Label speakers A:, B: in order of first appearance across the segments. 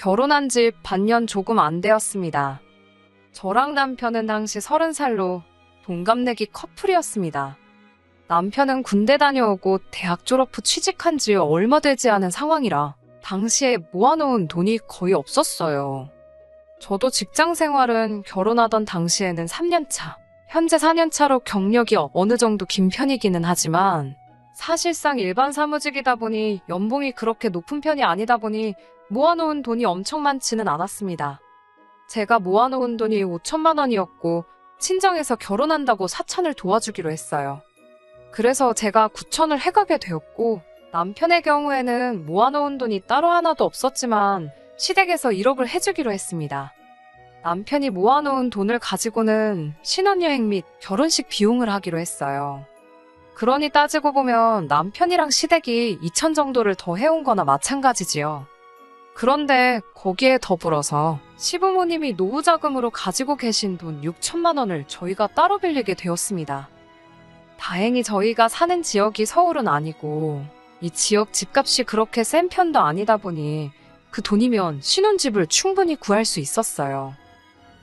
A: 결혼한 지 반년 조금 안 되었습니다. 저랑 남편은 당시 30살로 동갑내기 커플이었습니다. 남편은 군대 다녀오고 대학 졸업 후 취직한 지 얼마 되지 않은 상황이라 당시에 모아놓은 돈이 거의 없었어요. 저도 직장 생활은 결혼하던 당시에는 3년차, 현재 4년차로 경력이 어느 정도 긴 편이기는 하지만 사실상 일반 사무직이다 보니 연봉이 그렇게 높은 편이 아니다 보니 모아놓은 돈이 엄청 많지는 않았습니다. 제가 모아놓은 돈이 5천만 원이었고 친정에서 결혼한다고 사촌을 도와주기로 했어요. 그래서 제가 9천을 해가게 되었고 남편의 경우에는 모아놓은 돈이 따로 하나도 없었지만 시댁에서 1억을 해주기로 했습니다. 남편이 모아놓은 돈을 가지고는 신혼여행 및 결혼식 비용을 하기로 했어요. 그러니 따지고 보면 남편이랑 시댁이 2천 정도를 더 해온 거나 마찬가지지요. 그런데 거기에 더불어서 시부모님이 노후자금으로 가지고 계신 돈 6천만 원을 저희가 따로 빌리게 되었습니다. 다행히 저희가 사는 지역이 서울은 아니고 이 지역 집값이 그렇게 센 편도 아니다 보니 그 돈이면 신혼집을 충분히 구할 수 있었어요.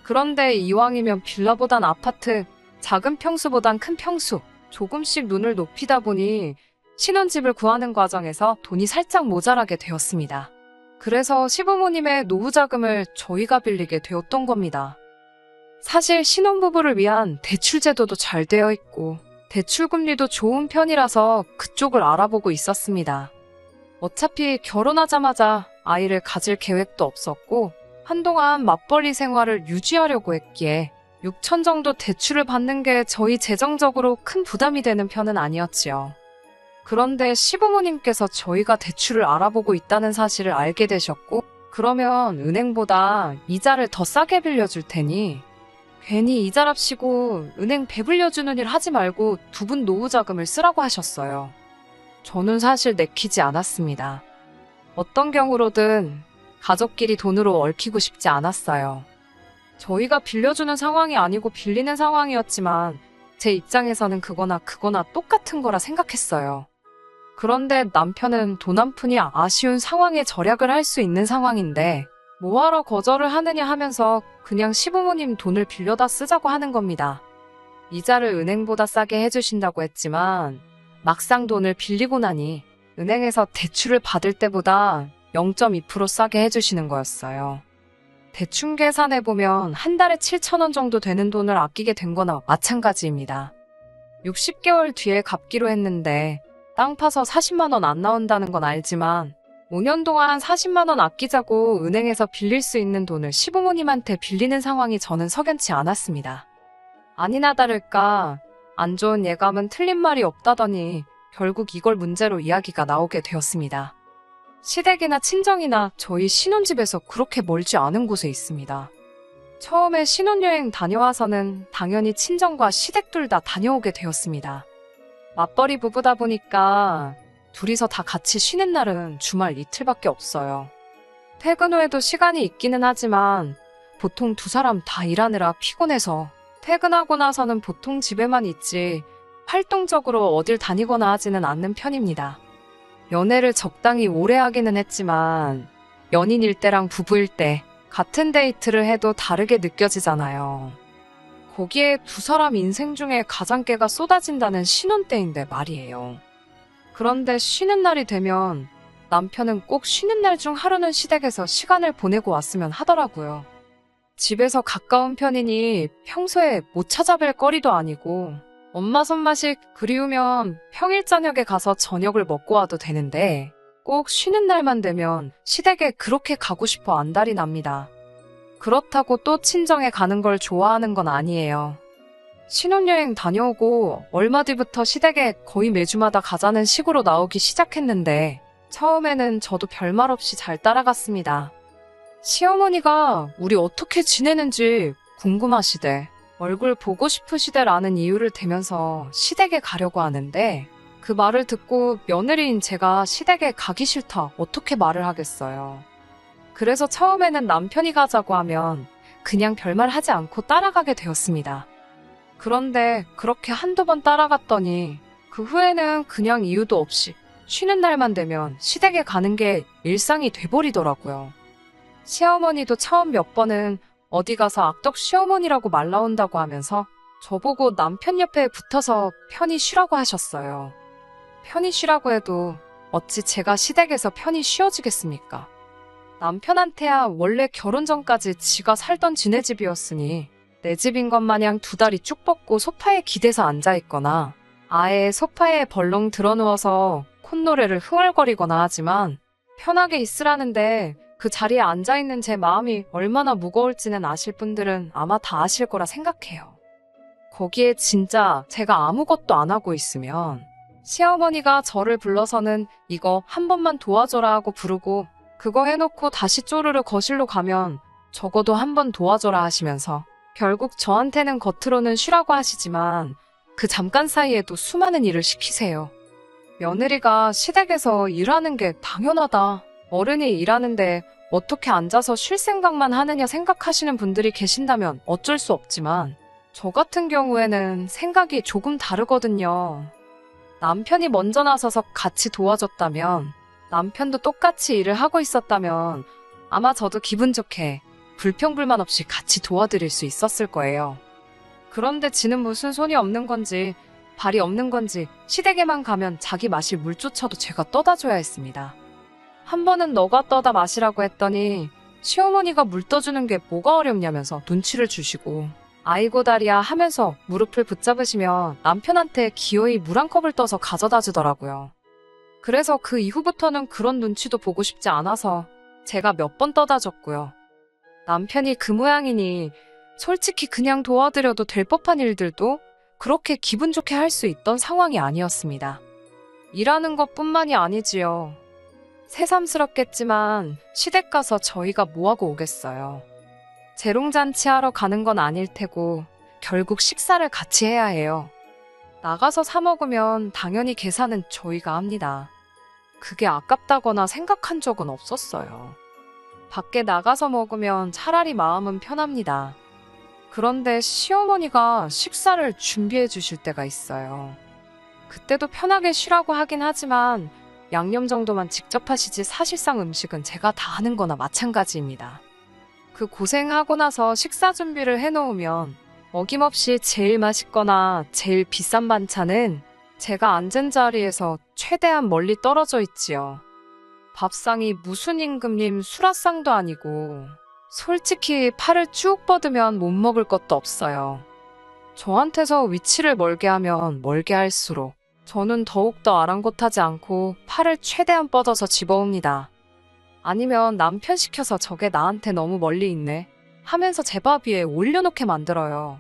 A: 그런데 이왕이면 빌라보단 아파트, 작은 평수보단 큰 평수, 조금씩 눈을 높이다 보니 신혼집을 구하는 과정에서 돈이 살짝 모자라게 되었습니다. 그래서 시부모님의 노후자금을 저희가 빌리게 되었던 겁니다. 사실 신혼부부를 위한 대출 제도도 잘 되어 있고 대출 금리도 좋은 편이라서 그쪽을 알아보고 있었습니다. 어차피 결혼하자마자 아이를 가질 계획도 없었고 한동안 맞벌이 생활을 유지하려고 했기에 6천 정도 대출을 받는 게 저희 재정적으로 큰 부담이 되는 편은 아니었지요. 그런데 시부모님께서 저희가 대출을 알아보고 있다는 사실을 알게 되셨고 그러면 은행보다 이자를 더 싸게 빌려줄 테니 괜히 이자랍시고 은행 배불려주는 일 하지 말고 두 분 노후자금을 쓰라고 하셨어요. 저는 사실 내키지 않았습니다. 어떤 경우로든 가족끼리 돈으로 얽히고 싶지 않았어요. 저희가 빌려주는 상황이 아니고 빌리는 상황이었지만 제 입장에서는 그거나 똑같은 거라 생각했어요. 그런데 남편은 돈 한 푼이 아쉬운 상황에 절약을 할 수 있는 상황인데 뭐하러 거절을 하느냐 하면서 그냥 시부모님 돈을 빌려다 쓰자고 하는 겁니다. 이자를 은행보다 싸게 해주신다고 했지만 막상 돈을 빌리고 나니 은행에서 대출을 받을 때보다 0.2% 싸게 해주시는 거였어요. 대충 계산해보면 한 달에 7천 원 정도 되는 돈을 아끼게 된 거나 마찬가지입니다. 60개월 뒤에 갚기로 했는데 땅 파서 40만 원 안 나온다는 건 알지만 5년 동안 40만 원 아끼자고 은행에서 빌릴 수 있는 돈을 시부모님한테 빌리는 상황이 저는 석연치 않았습니다. 아니나 다를까 안 좋은 예감은 틀린 말이 없다더니 결국 이걸 문제로 이야기가 나오게 되었습니다. 시댁이나 친정이나 저희 신혼집에서 그렇게 멀지 않은 곳에 있습니다. 처음에 신혼여행 다녀와서는 당연히 친정과 시댁 둘 다 다녀오게 되었습니다. 맞벌이 부부다 보니까 둘이서 다 같이 쉬는 날은 주말 이틀밖에 없어요. 퇴근 후에도 시간이 있기는 하지만 보통 두 사람 다 일하느라 피곤해서 퇴근하고 나서는 보통 집에만 있지 활동적으로 어딜 다니거나 하지는 않는 편입니다. 연애를 적당히 오래 하기는 했지만 연인일 때랑 부부일 때 같은 데이트를 해도 다르게 느껴지잖아요. 거기에 두 사람 인생 중에 가장 깨가 쏟아진다는 신혼 때인데 말이에요. 그런데 쉬는 날이 되면 남편은 꼭 쉬는 날 중 하루는 시댁에서 시간을 보내고 왔으면 하더라고요. 집에서 가까운 편이니 평소에 못 찾아뵐 거리도 아니고 엄마 손맛이 그리우면 평일 저녁에 가서 저녁을 먹고 와도 되는데 꼭 쉬는 날만 되면 시댁에 그렇게 가고 싶어 안달이 납니다. 그렇다고 또 친정에 가는 걸 좋아하는 건 아니에요. 신혼여행 다녀오고 얼마 뒤부터 시댁에 거의 매주마다 가자는 식으로 나오기 시작했는데 처음에는 저도 별말 없이 잘 따라갔습니다. 시어머니가 우리 어떻게 지내는지 궁금하시대. 얼굴 보고 싶으시대라는 이유를 대면서 시댁에 가려고 하는데 그 말을 듣고 며느리인 제가 시댁에 가기 싫다 어떻게 말을 하겠어요. 그래서 처음에는 남편이 가자고 하면 그냥 별말 하지 않고 따라가게 되었습니다. 그런데 그렇게 한두 번 따라갔더니 그 후에는 그냥 이유도 없이 쉬는 날만 되면 시댁에 가는 게 일상이 돼버리더라고요. 시어머니도 처음 몇 번은 어디 가서 악덕 시어머니라고 말 나온다고 하면서 저보고 남편 옆에 붙어서 편히 쉬라고 하셨어요. 편히 쉬라고 해도 어찌 제가 시댁에서 편히 쉬어지겠습니까? 남편한테야 원래 결혼 전까지 지가 살던 지네 집이었으니 내 집인 것 마냥 두 다리 쭉 뻗고 소파에 기대서 앉아있거나 아예 소파에 벌렁 드러누워서 콧노래를 흥얼거리거나 하지만 편하게 있으라는데 그 자리에 앉아있는 제 마음이 얼마나 무거울지는 아실 분들은 아마 다 아실 거라 생각해요. 거기에 진짜 제가 아무것도 안 하고 있으면 시어머니가 저를 불러서는 이거 한 번만 도와줘라 하고 부르고 그거 해놓고 다시 쪼르르 거실로 가면 적어도 한 번 도와줘라 하시면서 결국 저한테는 겉으로는 쉬라고 하시지만 그 잠깐 사이에도 수많은 일을 시키세요. 며느리가 시댁에서 일하는 게 당연하다. 어른이 일하는데 어떻게 앉아서 쉴 생각만 하느냐 생각하시는 분들이 계신다면 어쩔 수 없지만 저 같은 경우에는 생각이 조금 다르거든요. 남편이 먼저 나서서 같이 도와줬다면 남편도 똑같이 일을 하고 있었다면 아마 저도 기분 좋게 불평불만 없이 같이 도와드릴 수 있었을 거예요. 그런데 지는 무슨 손이 없는 건지 발이 없는 건지 시댁에만 가면 자기 마실 물조차도 제가 떠다 줘야 했습니다. 한 번은 너가 떠다 마시라고 했더니 시어머니가 물 떠주는 게 뭐가 어렵냐면서 눈치를 주시고 아이고 다리야 하면서 무릎을 붙잡으시며 남편한테 기어이 물 한 컵을 떠서 가져다 주더라고요. 그래서 그 이후부터는 그런 눈치도 보고 싶지 않아서 제가 몇 번 떠다 줬고요. 남편이 그 모양이니 솔직히 그냥 도와드려도 될 법한 일들도 그렇게 기분 좋게 할 수 있던 상황이 아니었습니다. 일하는 것뿐만이 아니지요. 새삼스럽겠지만 시댁 가서 저희가 뭐하고 오겠어요. 재롱잔치 하러 가는 건 아닐 테고 결국 식사를 같이 해야 해요. 나가서 사 먹으면 당연히 계산은 저희가 합니다. 그게 아깝다거나 생각한 적은 없었어요. 밖에 나가서 먹으면 차라리 마음은 편합니다. 그런데 시어머니가 식사를 준비해 주실 때가 있어요. 그때도 편하게 쉬라고 하긴 하지만 양념 정도만 직접 하시지 사실상 음식은 제가 다 하는 거나 마찬가지입니다. 그 고생하고 나서 식사 준비를 해놓으면 어김없이 제일 맛있거나 제일 비싼 반찬은 제가 앉은 자리에서 최대한 멀리 떨어져 있지요. 밥상이 무슨 임금님 수라상도 아니고 솔직히 팔을 쭉 뻗으면 못 먹을 것도 없어요. 저한테서 위치를 멀게 하면 멀게 할수록 저는 더욱더 아랑곳하지 않고 팔을 최대한 뻗어서 집어옵니다. 아니면 남편 시켜서 저게 나한테 너무 멀리 있네 하면서 제 밥 위에 올려놓게 만들어요.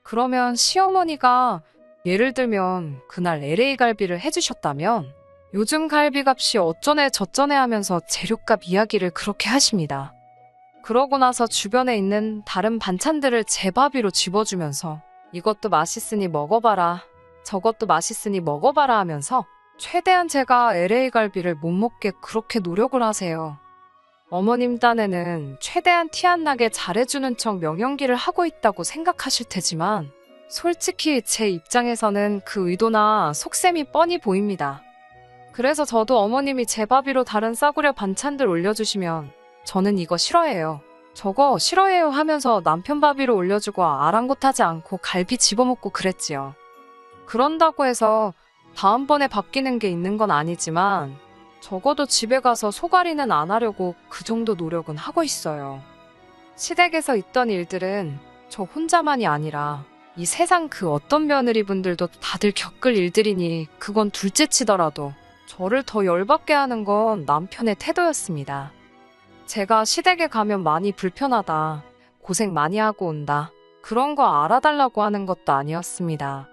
A: 그러면 시어머니가 예를 들면 그날 LA 갈비를 해주셨다면 요즘 갈비값이 어쩌네 저쩌네 하면서 재료값 이야기를 그렇게 하십니다. 그러고 나서 주변에 있는 다른 반찬들을 제 밥 위로 집어주면서 이것도 맛있으니 먹어봐라, 저것도 맛있으니 먹어봐라 하면서 최대한 제가 LA 갈비를 못 먹게 그렇게 노력을 하세요. 어머님 딴에는 최대한 티 안 나게 잘해주는 척 명연기를 하고 있다고 생각하실 테지만 솔직히 제 입장에서는 그 의도나 속셈이 뻔히 보입니다. 그래서 저도 어머님이 제 밥 위로 다른 싸구려 반찬들 올려주시면 저는 이거 싫어해요, 저거 싫어해요 하면서 남편 밥 위로 올려주고 아랑곳하지 않고 갈비 집어먹고 그랬지요. 그런다고 해서 다음번에 바뀌는 게 있는 건 아니지만 적어도 집에 가서 소갈이는 안 하려고 그 정도 노력은 하고 있어요. 시댁에서 있던 일들은 저 혼자만이 아니라 이 세상 그 어떤 며느리분들도 다들 겪을 일들이니 그건 둘째 치더라도 저를 더 열받게 하는 건 남편의 태도였습니다. 제가 시댁에 가면 많이 불편하다, 고생 많이 하고 온다, 그런 거 알아달라고 하는 것도 아니었습니다.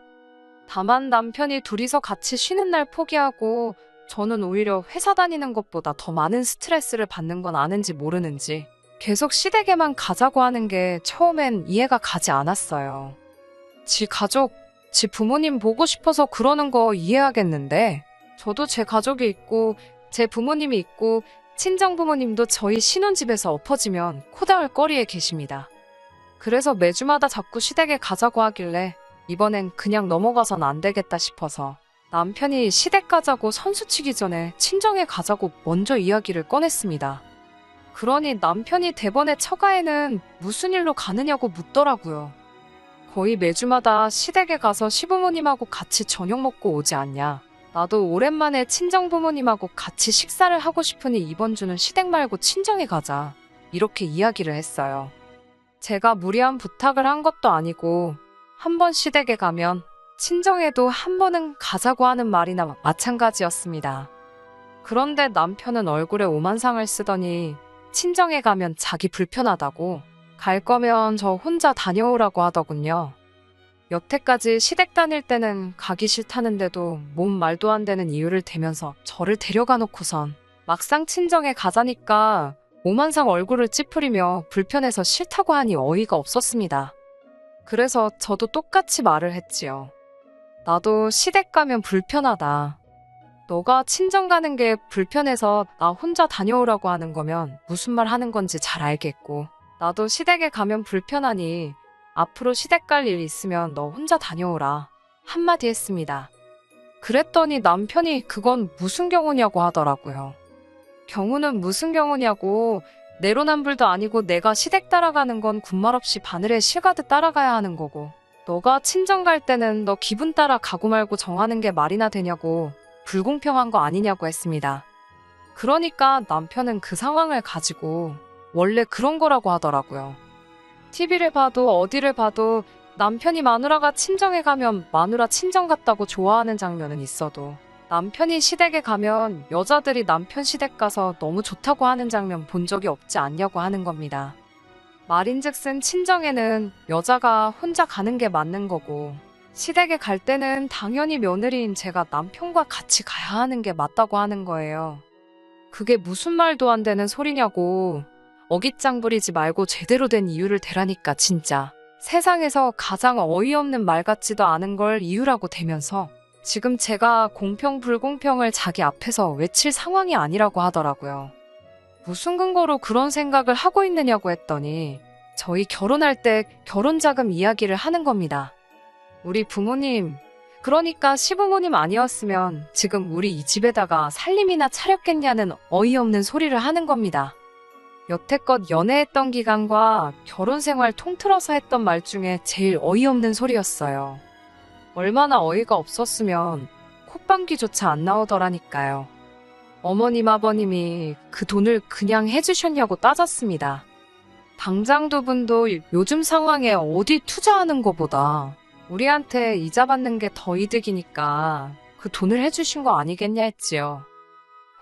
A: 다만 남편이 둘이서 같이 쉬는 날 포기하고 저는 오히려 회사 다니는 것보다 더 많은 스트레스를 받는 건 아는지 모르는지 계속 시댁에만 가자고 하는 게 처음엔 이해가 가지 않았어요. 지 가족, 지 부모님 보고 싶어서 그러는 거 이해하겠는데 저도 제 가족이 있고 제 부모님이 있고 친정 부모님도 저희 신혼집에서 엎어지면 코다울 거리에 계십니다. 그래서 매주마다 자꾸 시댁에 가자고 하길래 이번엔 그냥 넘어가선 안 되겠다 싶어서 남편이 시댁 가자고 선수치기 전에 친정에 가자고 먼저 이야기를 꺼냈습니다. 그러니 남편이 대번에 처가에는 무슨 일로 가느냐고 묻더라고요. 거의 매주마다 시댁에 가서 시부모님하고 같이 저녁 먹고 오지 않냐. 나도 오랜만에 친정부모님하고 같이 식사를 하고 싶으니 이번 주는 시댁 말고 친정에 가자. 이렇게 이야기를 했어요. 제가 무리한 부탁을 한 것도 아니고 한 번 시댁에 가면 친정에도 한 번은 가자고 하는 말이나 마찬가지였습니다. 그런데 남편은 얼굴에 오만상을 쓰더니 친정에 가면 자기 불편하다고 갈 거면 저 혼자 다녀오라고 하더군요. 여태까지 시댁 다닐 때는 가기 싫다는데도 몸 말도 안 되는 이유를 대면서 저를 데려가 놓고선 막상 친정에 가자니까 오만상 얼굴을 찌푸리며 불편해서 싫다고 하니 어이가 없었습니다. 그래서 저도 똑같이 말을 했지요. 나도 시댁 가면 불편하다. 너가 친정 가는 게 불편해서 나 혼자 다녀오라고 하는 거면 무슨 말 하는 건지 잘 알겠고, 나도 시댁에 가면 불편하니 앞으로 시댁 갈 일 있으면 너 혼자 다녀오라 한마디 했습니다. 그랬더니 남편이 그건 무슨 경우냐고 하더라고요. 경우는 무슨 경우냐고, 내로남불도 아니고 내가 시댁 따라가는 건 군말 없이 바늘에 실 가듯 따라가야 하는 거고, 너가 친정 갈 때는 너 기분 따라 가고 말고 정하는 게 말이나 되냐고, 불공평한 거 아니냐고 했습니다. 그러니까 남편은 그 상황을 가지고 원래 그런 거라고 하더라고요. TV를 봐도 어디를 봐도 남편이 마누라가 친정에 가면 마누라 친정 갔다고 좋아하는 장면은 있어도 남편이 시댁에 가면 여자들이 남편 시댁 가서 너무 좋다고 하는 장면 본 적이 없지 않냐고 하는 겁니다. 말인즉슨 친정에는 여자가 혼자 가는 게 맞는 거고, 시댁에 갈 때는 당연히 며느리인 제가 남편과 같이 가야 하는 게 맞다고 하는 거예요. 그게 무슨 말도 안 되는 소리냐고, 어깃장 부리지 말고 제대로 된 이유를 대라니까 진짜. 세상에서 가장 어이없는 말 같지도 않은 걸 이유라고 대면서 지금 제가 공평 불공평을 자기 앞에서 외칠 상황이 아니라고 하더라고요. 무슨 근거로 그런 생각을 하고 있느냐고 했더니 저희 결혼할 때 결혼자금 이야기를 하는 겁니다. 우리 부모님, 그러니까 시부모님 아니었으면 지금 우리 이 집에다가 살림이나 차렸겠냐는 어이없는 소리를 하는 겁니다. 여태껏 연애했던 기간과 결혼 생활 통틀어서 했던 말 중에 제일 어이없는 소리였어요. 얼마나 어이가 없었으면 콧방귀조차 안 나오더라니까요. 어머님 아버님이 그 돈을 그냥 해주셨냐고 따졌습니다. 당장 두 분도 요즘 상황에 어디 투자하는 것보다 우리한테 이자 받는 게 더 이득이니까 그 돈을 해주신 거 아니겠냐 했지요.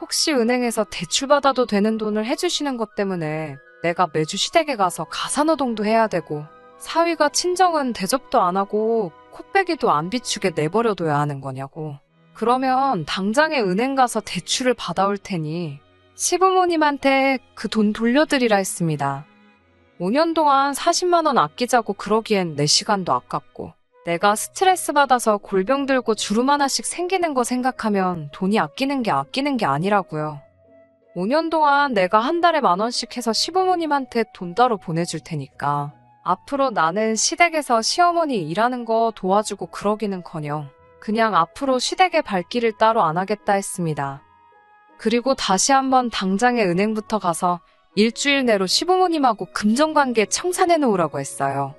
A: 혹시 은행에서 대출받아도 되는 돈을 해주시는 것 때문에 내가 매주 시댁에 가서 가사노동도 해야 되고, 사위가 친정은 대접도 안 하고 콧배기도 안 비추게 내버려둬야 하는 거냐고. 그러면 당장에 은행 가서 대출을 받아올 테니 시부모님한테 그 돈 돌려드리라 했습니다. 5년 동안 40만 원 아끼자고 그러기엔 내 시간도 아깝고, 내가 스트레스 받아서 골병 들고 주름 하나씩 생기는 거 생각하면 돈이 아끼는 게 아니라고요. 5년 동안 내가 한 달에 10,000원씩 해서 시부모님한테 돈 따로 보내줄 테니까 앞으로 나는 시댁에서 시어머니 일하는 거 도와주고 그러기는커녕 그냥 앞으로 시댁의 발길을 따로 안 하겠다 했습니다. 그리고 다시 한번 당장에 은행부터 가서 일주일 내로 시부모님하고 금전관계 청산해 놓으라고 했어요.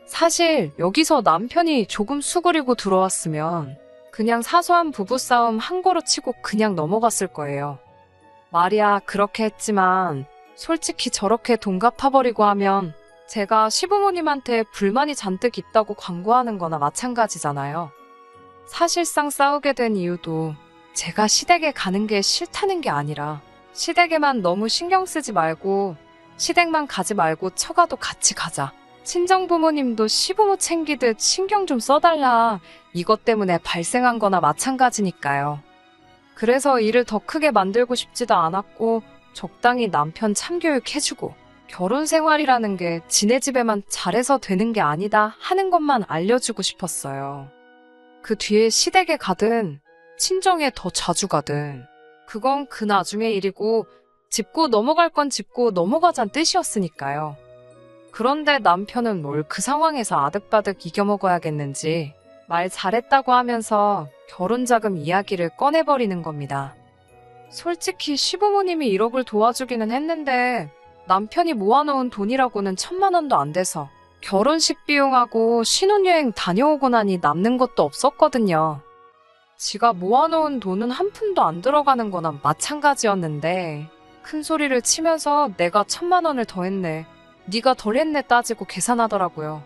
A: 사실 여기서 남편이 조금 수그리고 들어왔으면 그냥 사소한 부부싸움 한 거로 치고 그냥 넘어갔을 거예요. 말이야 그렇게 했지만 솔직히 저렇게 돈 갚아버리고 하면 제가 시부모님한테 불만이 잔뜩 있다고 광고하는 거나 마찬가지잖아요. 사실상 싸우게 된 이유도 제가 시댁에 가는 게 싫다는 게 아니라, 시댁에만 너무 신경 쓰지 말고 시댁만 가지 말고 처가도 같이 가자, 친정부모님도 시부모 챙기듯 신경 좀 써달라, 이것 때문에 발생한 거나 마찬가지니까요. 그래서 일을 더 크게 만들고 싶지도 않았고 적당히 남편 참교육해주고 결혼 생활이라는 게 지네 집에만 잘해서 되는 게 아니다 하는 것만 알려주고 싶었어요. 그 뒤에 시댁에 가든 친정에 더 자주 가든 그건 그 나중의 일이고, 짚고 넘어갈 건 짚고 넘어가자는 뜻이었으니까요. 그런데 남편은 뭘 그 상황에서 아득바득 이겨먹어야겠는지 말 잘했다고 하면서 결혼자금 이야기를 꺼내버리는 겁니다. 솔직히 시부모님이 1억을 도와주기는 했는데 남편이 모아놓은 돈이라고는 1,000만 원도 안 돼서 결혼식 비용하고 신혼여행 다녀오고 나니 남는 것도 없었거든요. 지가 모아놓은 돈은 한 푼도 안 들어가는 거나 마찬가지였는데 큰 소리를 치면서 내가 1,000만 원을 더했네, 네가 덜 했네 따지고 계산하더라고요.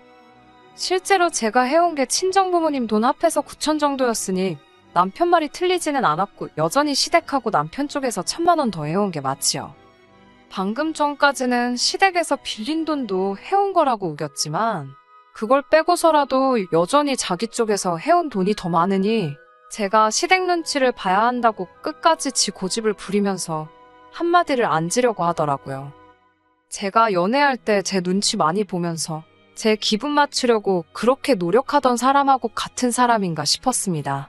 A: 실제로 제가 해온 게 친정부모님 돈 합해서 9천 정도였으니 남편 말이 틀리지는 않았고 여전히 시댁하고 남편 쪽에서 1,000만 원 더 해온 게 맞지요. 방금 전까지는 시댁에서 빌린 돈도 해온 거라고 우겼지만 그걸 빼고서라도 여전히 자기 쪽에서 해온 돈이 더 많으니 제가 시댁 눈치를 봐야 한다고 끝까지 지 고집을 부리면서 한마디를 안 지려고 하더라고요. 제가 연애할 때 제 눈치 많이 보면서 제 기분 맞추려고 그렇게 노력하던 사람하고 같은 사람인가 싶었습니다.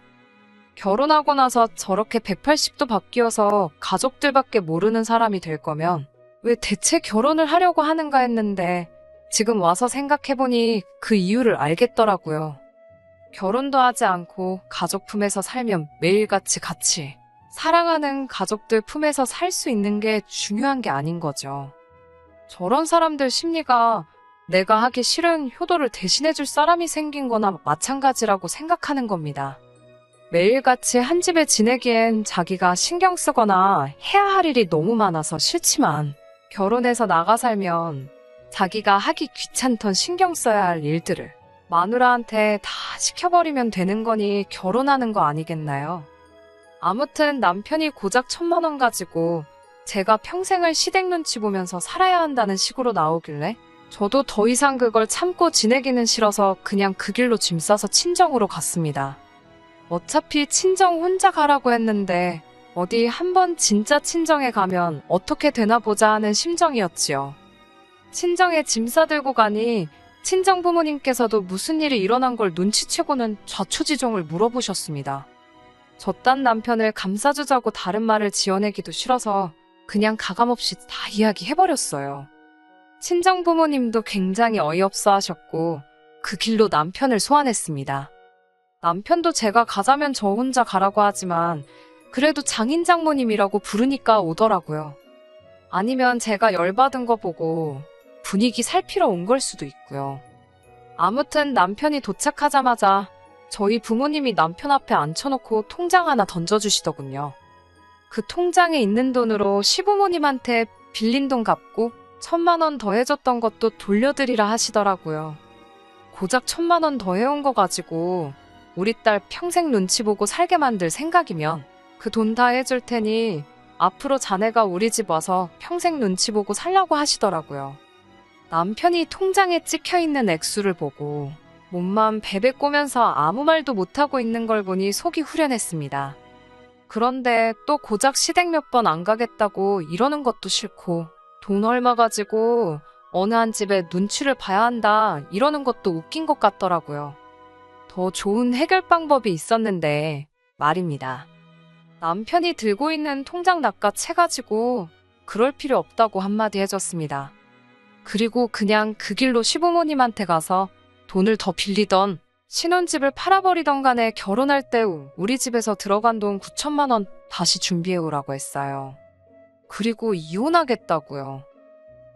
A: 결혼하고 나서 저렇게 180도 바뀌어서 가족들밖에 모르는 사람이 될 거면 왜 대체 결혼을 하려고 하는가 했는데 지금 와서 생각해보니 그 이유를 알겠더라고요. 결혼도 하지 않고 가족 품에서 살면 매일같이 같이 사랑하는 가족들 품에서 살 수 있는 게 중요한 게 아닌 거죠. 저런 사람들 심리가 내가 하기 싫은 효도를 대신해줄 사람이 생긴 거나 마찬가지라고 생각하는 겁니다. 매일같이 한 집에 지내기엔 자기가 신경 쓰거나 해야 할 일이 너무 많아서 싫지만 결혼해서 나가 살면 자기가 하기 귀찮던 신경 써야 할 일들을 마누라한테 다 시켜버리면 되는 거니 결혼하는 거 아니겠나요? 아무튼 남편이 고작 1,000만 원 가지고 제가 평생을 시댁 눈치 보면서 살아야 한다는 식으로 나오길래 저도 더 이상 그걸 참고 지내기는 싫어서 그냥 그 길로 짐 싸서 친정으로 갔습니다. 어차피 친정 혼자 가라고 했는데 어디 한번 진짜 친정에 가면 어떻게 되나 보자 하는 심정이었지요. 친정에 짐 싸들고 가니 친정 부모님께서도 무슨 일이 일어난 걸 눈치채고는 좌초지종을 물어보셨습니다. 저딴 남편을 감싸주자고 다른 말을 지어내기도 싫어서 그냥 가감없이 다 이야기해버렸어요. 친정 부모님도 굉장히 어이없어 하셨고 그 길로 남편을 소환했습니다. 남편도 제가 가자면 저 혼자 가라고 하지만 그래도 장인 장모님이라고 부르니까 오더라고요. 아니면 제가 열받은 거 보고 분위기 살피러 온 걸 수도 있고요. 아무튼 남편이 도착하자마자 저희 부모님이 남편 앞에 앉혀놓고 통장 하나 던져주시더군요. 그 통장에 있는 돈으로 시부모님한테 빌린 돈 갚고 1,000만 원 더 해줬던 것도 돌려드리라 하시더라고요. 고작 1,000만 원 더 해온 거 가지고 우리 딸 평생 눈치 보고 살게 만들 생각이면 그 돈 다 해줄 테니 앞으로 자네가 우리 집 와서 평생 눈치 보고 살라고 하시더라고요. 남편이 통장에 찍혀있는 액수를 보고 몸만 베베 꼬면서 아무 말도 못하고 있는 걸 보니 속이 후련했습니다. 그런데 또 고작 시댁 몇 번 안 가겠다고 이러는 것도 싫고 돈 얼마 가지고 어느 한 집에 눈치를 봐야 한다 이러는 것도 웃긴 것 같더라고요. 더 좋은 해결 방법이 있었는데 말입니다. 남편이 들고 있는 통장 낚아채 가지고 그럴 필요 없다고 한마디 해줬습니다. 그리고 그냥 그 길로 시부모님한테 가서 돈을 더 빌리던 신혼집을 팔아버리던 간에 결혼할 때 우리 집에서 들어간 돈 9,000만 원 다시 준비해오라고 했어요. 그리고 이혼하겠다고요.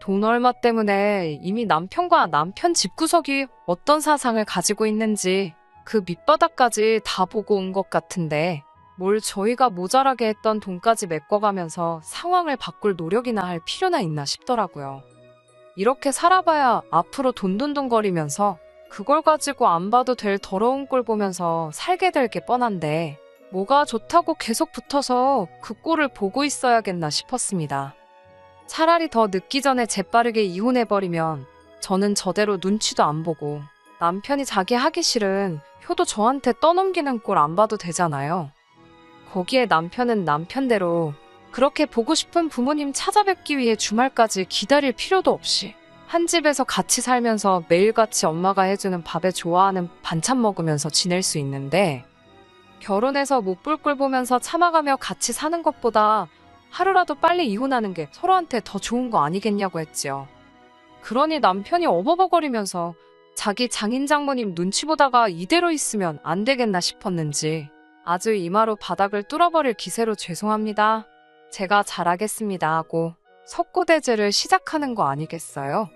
A: 돈 얼마 때문에 이미 남편과 남편 집구석이 어떤 사상을 가지고 있는지 그 밑바닥까지 다 보고 온 것 같은데 뭘 저희가 모자라게 했던 돈까지 메꿔가면서 상황을 바꿀 노력이나 할 필요나 있나 싶더라고요. 이렇게 살아봐야 앞으로 돈돈돈거리면서 그걸 가지고 안 봐도 될 더러운 꼴 보면서 살게 될 게 뻔한데 뭐가 좋다고 계속 붙어서 그 꼴을 보고 있어야겠나 싶었습니다. 차라리 더 늦기 전에 재빠르게 이혼해버리면 저는 저대로 눈치도 안 보고 남편이 자기 하기 싫은 효도 저한테 떠넘기는 꼴 안 봐도 되잖아요. 거기에 남편은 남편대로 그렇게 보고 싶은 부모님 찾아뵙기 위해 주말까지 기다릴 필요도 없이 한 집에서 같이 살면서 매일같이 엄마가 해주는 밥에 좋아하는 반찬 먹으면서 지낼 수 있는데 결혼해서 못 볼 꼴 보면서 참아가며 같이 사는 것보다 하루라도 빨리 이혼하는 게 서로한테 더 좋은 거 아니겠냐고 했지요. 그러니 남편이 어버버거리면서 자기 장인 장모님 눈치 보다가 이대로 있으면 안 되겠나 싶었는지 아주 이마로 바닥을 뚫어버릴 기세로 죄송합니다 제가 잘하겠습니다 하고 석고대죄를 시작하는 거 아니겠어요?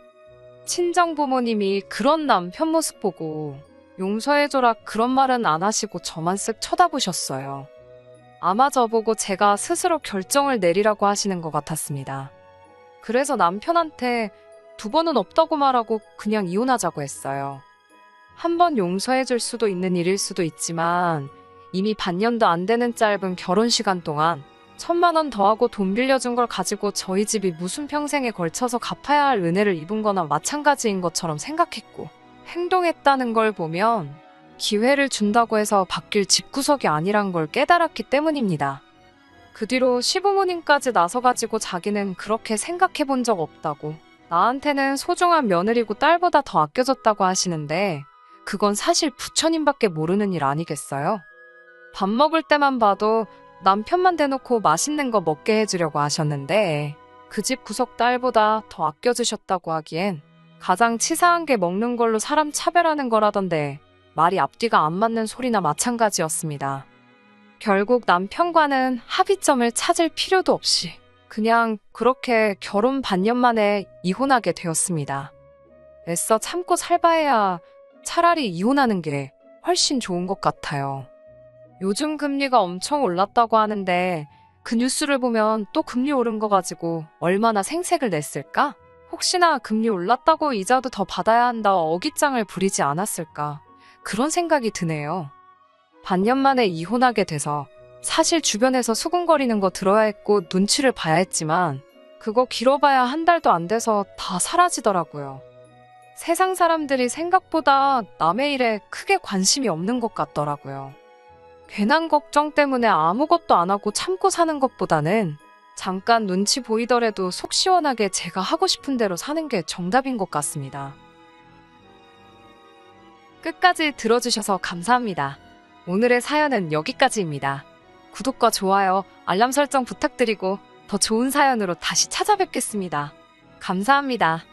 A: 친정 부모님이 그런 남편 모습 보고 용서해줘라 그런 말은 안 하시고 저만 쓱 쳐다보셨어요. 아마 저보고 제가 스스로 결정을 내리라고 하시는 것 같았습니다. 그래서 남편한테 2번은 없다고 말하고 그냥 이혼하자고 했어요. 한 번 용서해줄 수도 있는 일일 수도 있지만 이미 반년도 안 되는 짧은 결혼 시간 동안 1,000만 원 더하고 돈 빌려준 걸 가지고 저희 집이 무슨 평생에 걸쳐서 갚아야 할 은혜를 입은 거나 마찬가지인 것처럼 생각했고 행동했다는 걸 보면 기회를 준다고 해서 바뀔 집구석이 아니란 걸 깨달았기 때문입니다. 그 뒤로 시부모님까지 나서가지고 자기는 그렇게 생각해 본 적 없다고, 나한테는 소중한 며느리고 딸보다 더 아껴줬다고 하시는데 그건 사실 부처님밖에 모르는 일 아니겠어요? 밥 먹을 때만 봐도 남편만 대놓고 맛있는 거 먹게 해주려고 하셨는데 그 집 구석 딸보다 더 아껴주셨다고 하기엔 가장 치사한 게 먹는 걸로 사람 차별하는 거라던데 말이 앞뒤가 안 맞는 소리나 마찬가지였습니다. 결국 남편과는 합의점을 찾을 필요도 없이 그냥 그렇게 결혼 반년 만에 이혼하게 되었습니다. 애써 참고 살바해야 차라리 이혼하는 게 훨씬 좋은 것 같아요. 요즘 금리가 엄청 올랐다고 하는데 그 뉴스를 보면 또 금리 오른 거 가지고 얼마나 생색을 냈을까? 혹시나 금리 올랐다고 이자도 더 받아야 한다 어깃장을 부리지 않았을까? 그런 생각이 드네요. 반년 만에 이혼하게 돼서 사실 주변에서 수군거리는 거 들어야 했고 눈치를 봐야 했지만 그거 길어봐야 한 달도 안 돼서 다 사라지더라고요. 세상 사람들이 생각보다 남의 일에 크게 관심이 없는 것 같더라고요. 괜한 걱정 때문에 아무것도 안 하고 참고 사는 것보다는 잠깐 눈치 보이더라도 속 시원하게 제가 하고 싶은 대로 사는 게 정답인 것 같습니다. 끝까지 들어주셔서 감사합니다. 오늘의 사연은 여기까지입니다. 구독과 좋아요, 알람 설정 부탁드리고 더 좋은 사연으로 다시 찾아뵙겠습니다. 감사합니다.